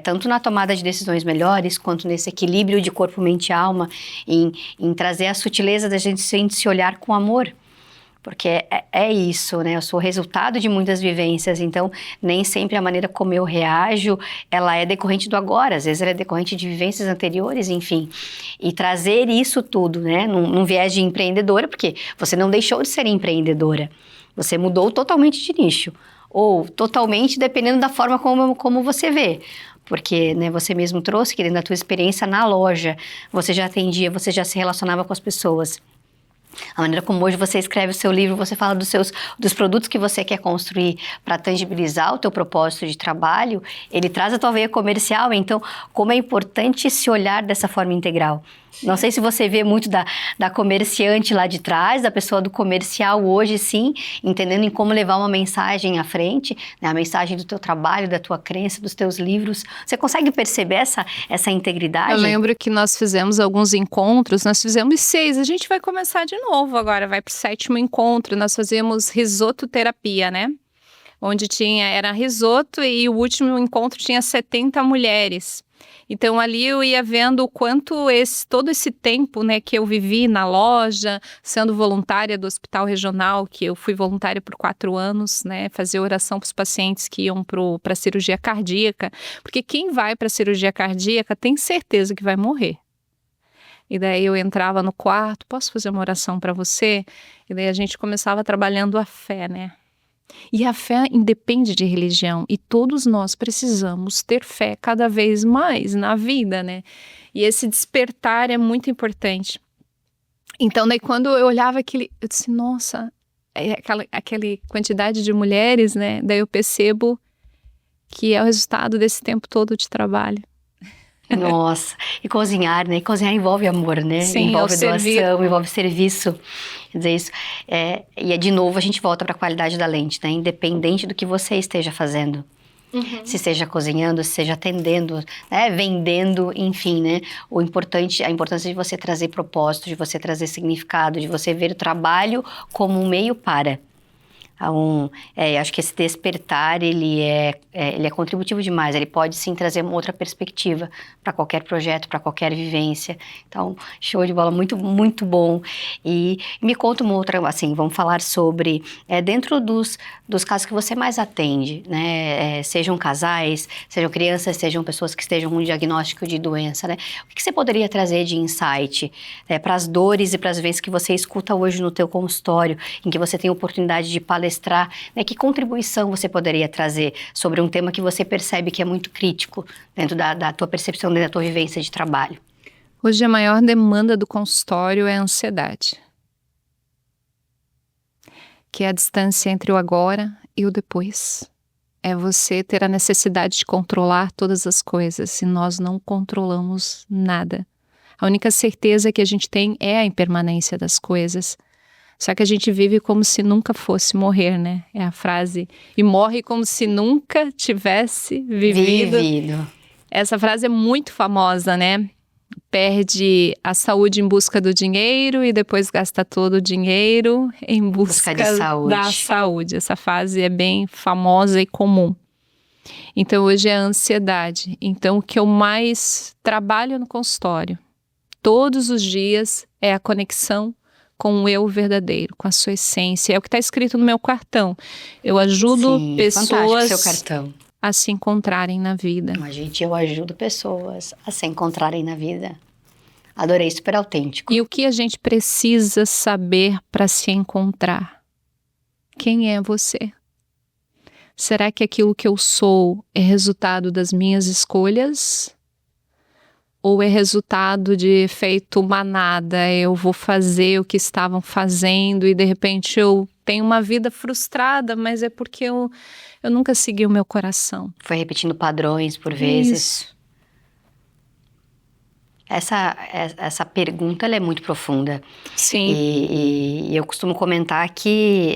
[SPEAKER 1] tanto na tomada de decisões melhores, quanto nesse equilíbrio de corpo, mente e alma, em trazer a sutileza da gente se olhar com amor. Porque é isso, né? Eu sou resultado de muitas vivências, então nem sempre a maneira como eu reajo, ela é decorrente do agora, às vezes ela é decorrente de vivências anteriores, enfim. E trazer isso tudo, né? Num viés de empreendedora, porque você não deixou de ser empreendedora, você mudou totalmente de nicho, ou totalmente dependendo da forma como você vê. Porque, né, você mesmo trouxe que dentro da tua experiência na loja, você já atendia, você já se relacionava com as pessoas. A maneira como hoje você escreve o seu livro, você fala dos produtos que você quer construir para tangibilizar o teu propósito de trabalho, ele traz a tua veia comercial, então como é importante se olhar dessa forma integral. Não sei se você vê muito da comerciante lá de trás, da pessoa do comercial hoje, sim, entendendo em como levar uma mensagem à frente, né, a mensagem do teu trabalho, da tua crença, dos teus livros. Você consegue perceber essa integridade?
[SPEAKER 2] Eu lembro que nós fizemos alguns encontros, nós fizemos 6, a gente vai começar de novo agora, vai para o 7º encontro, nós fazíamos risototerapia, né? Onde era risoto e o último encontro tinha 70 mulheres. Então ali eu ia vendo o quanto todo esse tempo, né, que eu vivi na loja, sendo voluntária do Hospital Regional, que eu fui voluntária por 4 anos, né, fazer oração para os pacientes que iam para cirurgia cardíaca, porque quem vai para cirurgia cardíaca tem certeza que vai morrer. E daí eu entrava no quarto, posso fazer uma oração para você? E daí a gente começava trabalhando a fé, né? E a fé independe de religião e todos nós precisamos ter fé cada vez mais na vida, né? E esse despertar é muito importante. Então, daí quando eu olhava eu disse, nossa, aquela quantidade de mulheres, né? Daí eu percebo que é o resultado desse tempo todo de trabalho.
[SPEAKER 1] Nossa, e cozinhar, né? Cozinhar envolve amor, né?
[SPEAKER 2] Sim,
[SPEAKER 1] envolve doação, envolve serviço. Quer dizer, isso e de novo a gente volta para a qualidade da lente, né? Independente do que você esteja fazendo. Uhum. Se seja cozinhando, se seja atendendo, né? Vendendo, enfim, né? A importância de você trazer propósito, de você trazer significado, de você ver o trabalho como um meio para. Acho que esse despertar, ele é contributivo demais, ele pode sim trazer uma outra perspectiva para qualquer projeto, para qualquer vivência. Então, show de bola, muito, muito bom. E me conta uma outra, assim, vamos falar sobre, dentro dos casos que você mais atende, né, sejam casais, sejam crianças, sejam pessoas que estejam com um diagnóstico de doença, né, o que você poderia trazer de insight para as dores e para as vivências que você escuta hoje no teu consultório, em que você tem a oportunidade de palestrar, né, que contribuição você poderia trazer sobre um tema que você percebe que é muito crítico dentro da tua percepção, dentro da tua vivência de trabalho?
[SPEAKER 2] Hoje a maior demanda do consultório é a ansiedade, que é a distância entre o agora e o depois. É você ter a necessidade de controlar todas as coisas e nós não controlamos nada. A única certeza que a gente tem é a impermanência das coisas. Só que a gente vive como se nunca fosse morrer, né? É a frase, e morre como se nunca tivesse vivido. Essa frase é muito famosa, né? Perde a saúde em busca do dinheiro e depois gasta todo o dinheiro em busca da saúde. Essa frase é bem famosa e comum. Então hoje é a ansiedade. Então o que eu mais trabalho no consultório, todos os dias, é a conexão com o eu verdadeiro, com a sua essência. É o que está escrito no meu cartão. Eu ajudo pessoas
[SPEAKER 1] seu cartão.
[SPEAKER 2] A se encontrarem na vida.
[SPEAKER 1] Eu ajudo pessoas a se encontrarem na vida. Adorei, super autêntico.
[SPEAKER 2] E o que a gente precisa saber para se encontrar? Quem é você? Será que aquilo que eu sou é resultado das minhas escolhas? Ou é resultado de efeito manada? Eu vou fazer o que estavam fazendo e de repente eu tenho uma vida frustrada, mas é porque eu nunca segui o meu coração.
[SPEAKER 1] Foi repetindo padrões por vezes.
[SPEAKER 2] Isso.
[SPEAKER 1] Essa pergunta, ela é muito profunda.
[SPEAKER 2] Sim.
[SPEAKER 1] E eu costumo comentar que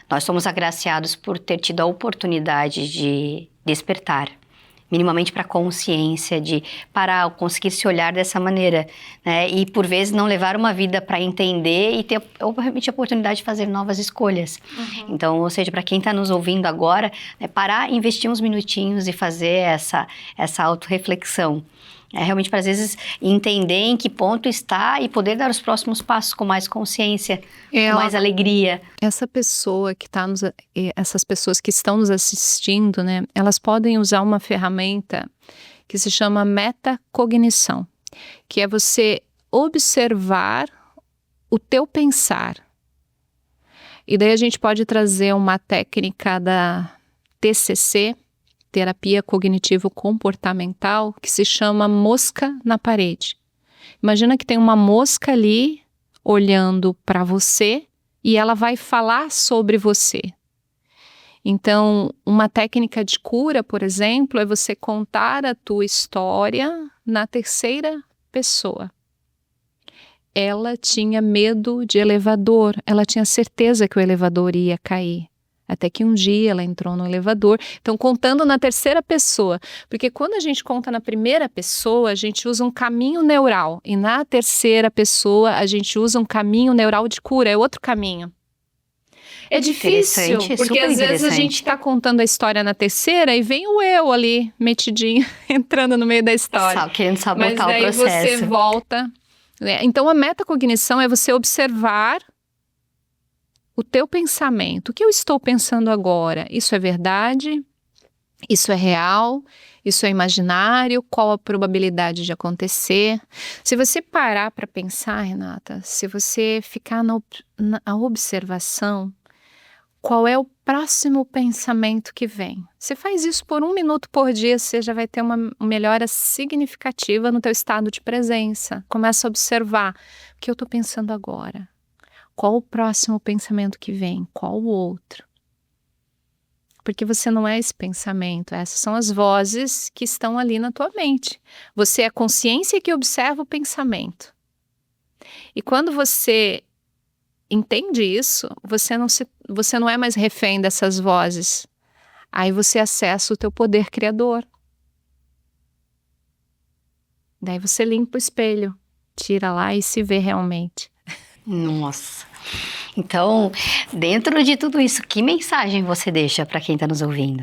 [SPEAKER 1] nós somos agraciados por ter tido a oportunidade de despertar. minimamente para a consciência, de parar, conseguir se olhar dessa maneira, né? E por vezes não levar uma vida para entender e ter realmente a oportunidade de fazer novas escolhas. Então, ou seja, para quem está nos ouvindo agora, né, parar, investir uns minutinhos e fazer essa autorreflexão. Realmente, para às vezes, entender em que ponto está e poder dar os próximos passos com mais consciência, com mais alegria.
[SPEAKER 2] Essa pessoa que está essas pessoas que estão nos assistindo, né, elas podem usar uma ferramenta que se chama metacognição, que é você observar o teu pensar. E daí a gente pode trazer uma técnica da TCC, terapia cognitivo-comportamental, que se chama mosca na parede. Imagina que tem uma mosca ali olhando para você e ela vai falar sobre você. Então, uma técnica de cura, por exemplo, é você contar a tua história na terceira pessoa. Ela tinha medo de elevador, ela tinha certeza que o elevador ia cair. Até que um dia ela entrou no elevador. Então, contando na terceira pessoa. Porque quando a gente conta na primeira pessoa, a gente usa um caminho neural. E na terceira pessoa, a gente usa um caminho neural de cura. É outro caminho. É difícil, porque às vezes a gente está contando a história na terceira e vem o eu ali, metidinho, entrando no meio da história.
[SPEAKER 1] Querendo sabotar o processo.
[SPEAKER 2] Mas daí você volta. Então, a metacognição é você observar o teu pensamento. O que eu estou pensando agora? Isso é verdade? Isso é real? Isso é imaginário? Qual a probabilidade de acontecer? Se você parar para pensar, Renata, se você ficar na observação, qual é o próximo pensamento que vem? Você faz isso por 1 minuto por dia, você já vai ter uma melhora significativa no teu estado de presença. Começa a observar o que eu estou pensando agora. Qual o próximo pensamento que vem? Qual o outro? Porque você não é esse pensamento, essas são as vozes que estão ali na tua mente. Você é a consciência que observa o pensamento. E quando você entende isso, você não é mais refém dessas vozes. Aí você acessa o teu poder criador. Daí você limpa o espelho, tira lá e se vê realmente.
[SPEAKER 1] Nossa. Então, dentro de tudo isso, que mensagem você deixa para quem está nos ouvindo?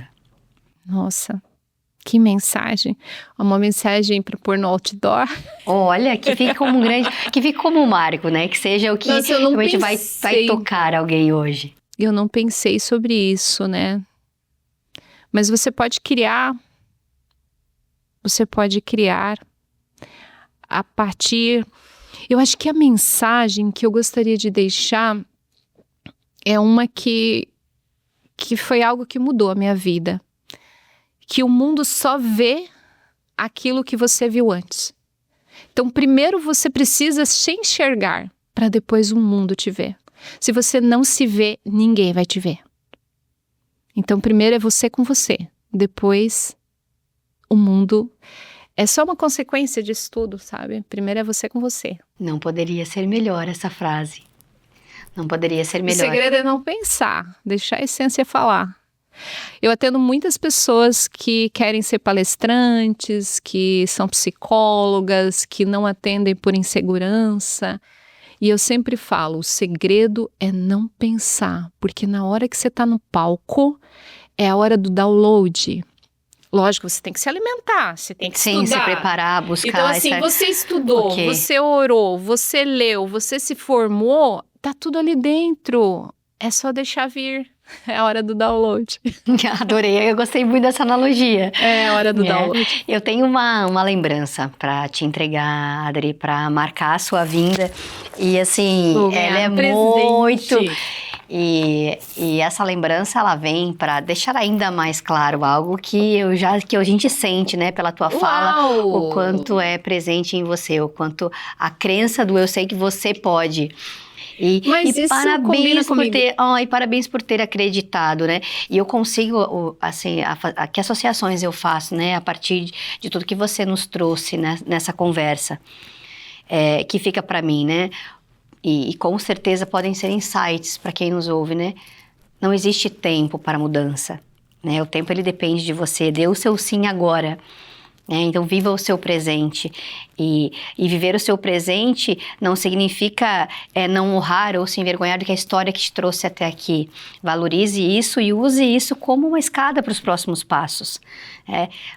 [SPEAKER 2] Nossa, que mensagem. Uma mensagem para pôr no outdoor.
[SPEAKER 1] Olha, que fique como que fique como um marco, né? Que seja o que realmente vai tocar alguém hoje.
[SPEAKER 2] Eu não pensei sobre isso, né? Mas você pode criar a partir... Eu acho que a mensagem que eu gostaria de deixar é uma que foi algo que mudou a minha vida. Que o mundo só vê aquilo que você viu antes. Então, primeiro você precisa se enxergar para depois o mundo te ver. Se você não se vê, ninguém vai te ver. Então, primeiro é você com você. Depois, o mundo... É só uma consequência disso tudo, sabe? Primeiro é você com você.
[SPEAKER 1] Não poderia ser melhor essa frase. Não poderia ser melhor.
[SPEAKER 2] O segredo é não pensar, deixar a essência falar. Eu atendo muitas pessoas que querem ser palestrantes, que são psicólogas, que não atendem por insegurança. E eu sempre falo, o segredo é não pensar, porque na hora que você está no palco, é a hora do download. Lógico, você tem que se alimentar, você tem que estudar.
[SPEAKER 1] Se preparar, buscar.
[SPEAKER 2] Então, assim, você estudou, você orou, você leu, você se formou, tá tudo ali dentro. É só deixar vir. É a hora do download.
[SPEAKER 1] Adorei, eu gostei muito dessa analogia.
[SPEAKER 2] É a hora do download.
[SPEAKER 1] Eu tenho uma lembrança para te entregar, Adri, para marcar a sua vinda. E assim, ela é muito... E essa lembrança, ela vem para deixar ainda mais claro algo que a gente sente, né, pela tua fala, o quanto é presente em você, o quanto a crença do eu sei que você pode. E parabéns por ter acreditado, né? E eu consigo, assim, que associações eu faço, né, a partir de tudo que você nos trouxe, né, nessa conversa, que fica para mim, né? E com certeza podem ser insights para quem nos ouve, né? Não existe tempo para mudança. né? O tempo, ele depende de você. Dê o seu sim agora. Então, viva o seu presente. E viver o seu presente não significa não honrar ou se envergonhar do que a história que te trouxe até aqui. Valorize isso e use isso como uma escada para os próximos passos.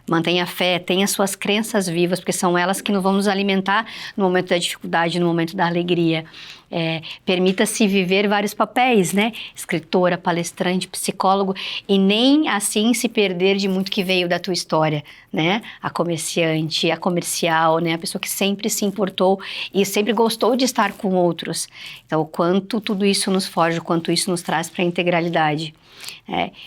[SPEAKER 1] Mantenha a fé, tenha suas crenças vivas, porque são elas que vão nos alimentar no momento da dificuldade, no momento da alegria. Permita-se viver vários papéis, né? Escritora, palestrante, psicólogo, e nem assim se perder de muito que veio da tua história, né? A comerciante, a comercial, né? A pessoa que sempre se importou e sempre gostou de estar com outros. Então, o quanto tudo isso nos forja, o quanto isso nos traz para a integralidade.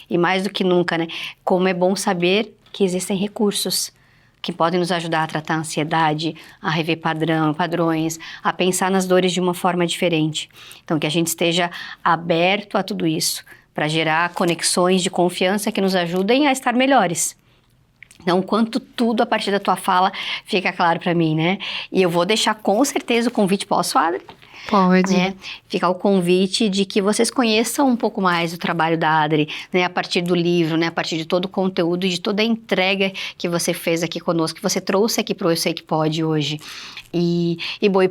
[SPEAKER 1] E mais do que nunca, né? Como é bom saber que existem recursos que podem nos ajudar a tratar a ansiedade, a rever padrões, a pensar nas dores de uma forma diferente. Então, que a gente esteja aberto a tudo isso, para gerar conexões de confiança que nos ajudem a estar melhores. Então, o quanto tudo, a partir da tua fala, fica claro para mim, né? E eu vou deixar com certeza o convite, posso, Adri?
[SPEAKER 2] Pode.
[SPEAKER 1] Ficar o convite de que vocês conheçam um pouco mais o trabalho da Adri, né? A partir do livro, né? A partir de todo o conteúdo e de toda a entrega que você fez aqui conosco, que você trouxe aqui para o Eu Sei Que Pode hoje. E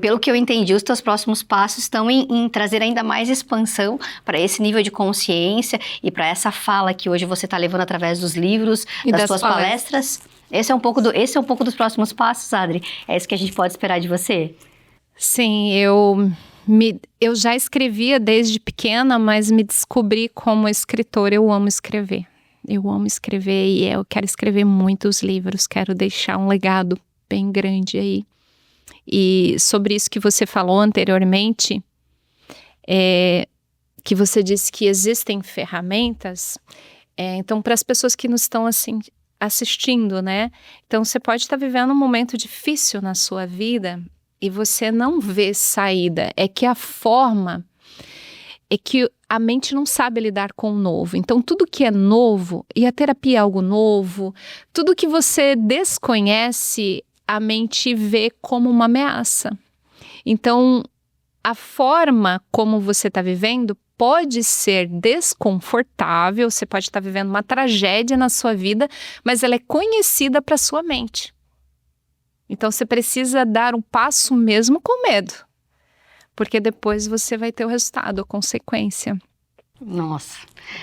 [SPEAKER 1] pelo que eu entendi, os teus próximos passos estão em trazer ainda mais expansão para esse nível de consciência e para essa fala que hoje você está levando através dos livros, das tuas palestras. Esse é um pouco dos próximos passos, Adri? É isso que a gente pode esperar de você?
[SPEAKER 2] Sim, eu já escrevia desde pequena, mas me descobri como escritora. Eu amo escrever. Eu amo escrever e eu quero escrever muitos livros, quero deixar um legado bem grande aí. E sobre isso que você falou anteriormente, que você disse que existem ferramentas, então para as pessoas que nos estão assim assistindo, né? Então você pode estar vivendo um momento difícil na sua vida e você não vê saída, é que a mente não sabe lidar com o novo. Então, tudo que é novo, e a terapia é algo novo, tudo que você desconhece, a mente vê como uma ameaça. Então, a forma como você está vivendo pode ser desconfortável, você pode estar vivendo uma tragédia na sua vida, mas ela é conhecida para sua mente. Então, você precisa dar um passo mesmo com medo, porque depois você vai ter o resultado, a consequência.
[SPEAKER 1] Nossa,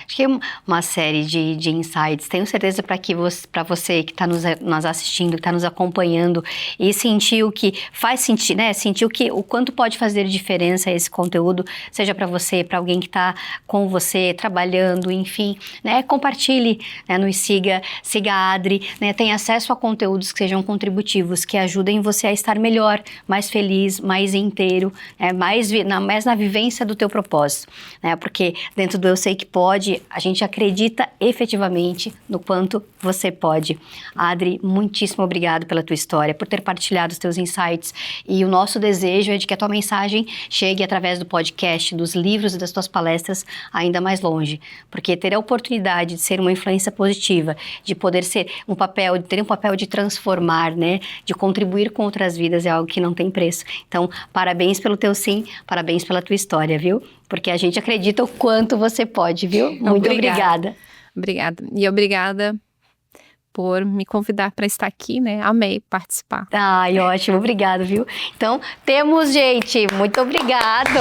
[SPEAKER 1] acho que é uma série de insights. Tenho certeza para você que está nos assistindo, que está nos acompanhando e sentir o que faz sentir, né? Sentir o quanto pode fazer diferença esse conteúdo, seja para você, para alguém que está com você, trabalhando, enfim, né? Compartilhe, né? Nos siga a Adri, né? Tenha acesso a conteúdos que sejam contributivos, que ajudem você a estar melhor, mais feliz, mais inteiro, né? mais na vivência do teu propósito, né? Porque dentro do Eu Sei Que Pode, a gente acredita efetivamente no quanto você pode. Adri, muitíssimo obrigado pela tua história, por ter partilhado os teus insights, e o nosso desejo é de que a tua mensagem chegue através do podcast, dos livros e das tuas palestras ainda mais longe, porque ter a oportunidade de ser uma influência positiva, de poder ter um papel de transformar, né, de contribuir com outras vidas é algo que não tem preço. Então, parabéns pelo teu sim, parabéns pela tua história, viu? Porque a gente acredita o quanto você pode, viu? Muito obrigada.
[SPEAKER 2] Obrigada. E obrigada por me convidar para estar aqui, né? Amei participar.
[SPEAKER 1] Ai, ótimo. Obrigada, viu? Então, temos, gente. Muito obrigado.